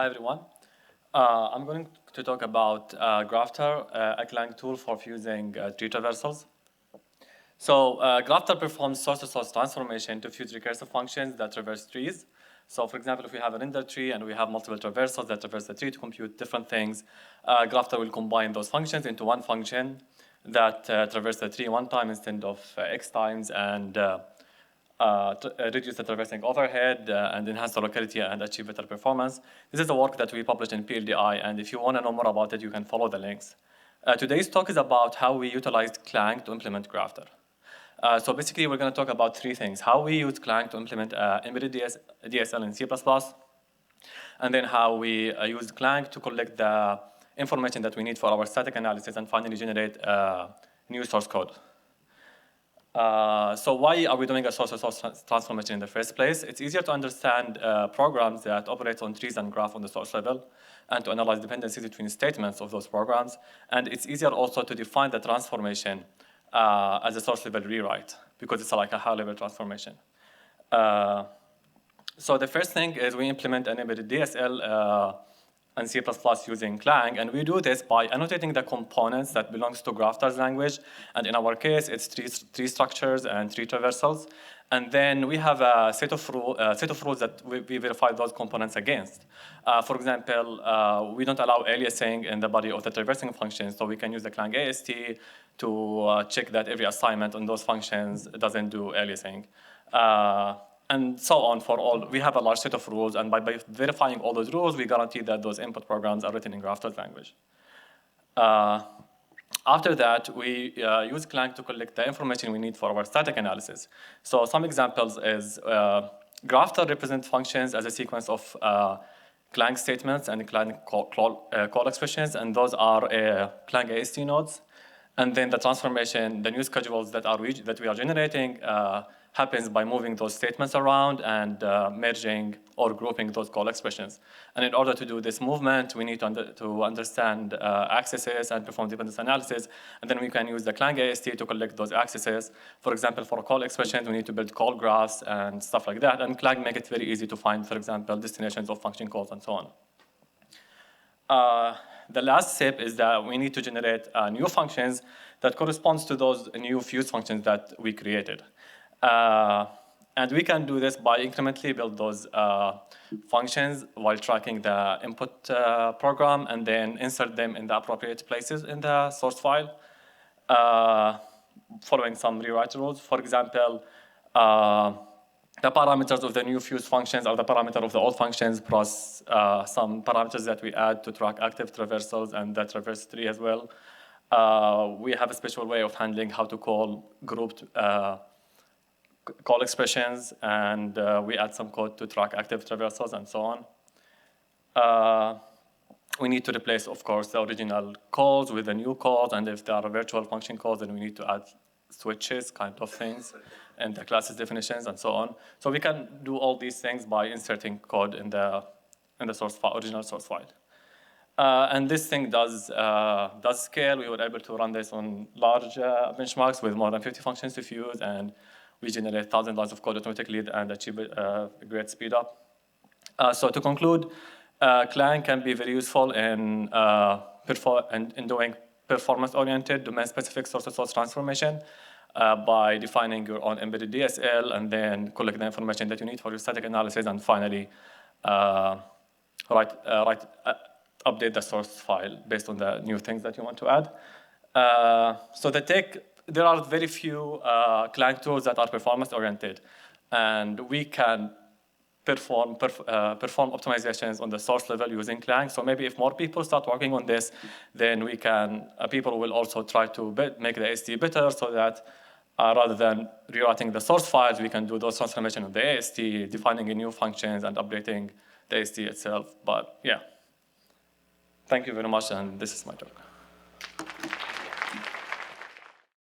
Hi, everyone. I'm going to talk about Grafter, a Clang tool for fusing tree traversals. So Grafter performs source-to-source transformation to fuse recursive functions that traverse trees. So for example, if we have an inner tree and we have multiple traversals that traverse the tree to compute different things, Grafter will combine those functions into one function that traverses the tree one time instead of x times, and reduce the traversing overhead and enhance the locality and achieve better performance. This is the work that we published in PLDI, and if you want to know more about it, you can follow the links. Today's talk is about how we utilized Clang to implement Grafter. So basically, we're going to talk about three things: how we use Clang to implement embedded DSL in C++, and then how we use Clang to collect the information that we need for our static analysis, and finally generate new source code. So why are we doing a source-to-source transformation in the first place? It's easier to understand programs that operate on trees and graph on the source level, and to analyze dependencies between statements of those programs. And it's easier also to define the transformation as a source level rewrite, because it's like a high-level transformation. So the first thing is we implement an embedded DSL and C++ using Clang, and we do this by annotating the components that belongs to Grafter's language, and in our case, it's tree structures and tree traversals, and then we have a set of rules that we verify those components against. For example, we don't allow aliasing in the body of the traversing function, so we can use the Clang AST to check that every assignment on those functions doesn't do aliasing. And so on for all. We have a large set of rules, and by verifying all those rules, we guarantee that those input programs are written in Grafter's language. After that, we use Clang to collect the information we need for our static analysis. So some examples is Grafter represents functions as a sequence of Clang statements and Clang call expressions, and those are Clang AST nodes. And then the transformation, the new schedules that we are generating happens by moving those statements around and merging or grouping those call expressions. And in order to do this movement, we need to understand accesses and perform dependency analysis. And then we can use the Clang AST to collect those accesses. For example, for call expressions, we need to build call graphs and stuff like that. And Clang makes it very easy to find, for example, destinations of function calls and so on. The last step is that we need to generate new functions that corresponds to those new fuse functions that we created. And we can do this by incrementally build those functions while tracking the input program, and then insert them in the appropriate places in the source file, following some rewrite rules. For example, the parameters of the new fuse functions are the parameter of the old functions plus some parameters that we add to track active traversals and the traverse tree as well. We have a special way of handling how to call grouped call expressions, and we add some code to track active traversals and so on. We need to replace, of course, the original calls with the new calls, and if there are virtual function calls, then we need to add switches, kind of things, and the classes definitions and so on. So we can do all these things by inserting code in the source file, original source file. And this thing does scale. We were able to run this on large benchmarks with more than 50 functions to fuse, and we generate 1,000 lines of code automatically and achieve a great speed up. So to conclude, Clang can be very useful in doing performance-oriented, domain-specific source-to-source transformation by defining your own embedded DSL, and then collect the information that you need for your static analysis, and finally update the source file based on the new things that you want to add. So there are very few Clang tools that are performance-oriented, and we can perform optimizations on the source level using Clang. So maybe if more people start working on this, then we can, people will also try to make the AST better, so that rather than rewriting the source files, we can do those transformations of the AST, defining new functions and updating the AST itself. But yeah, thank you very much, and this is my talk.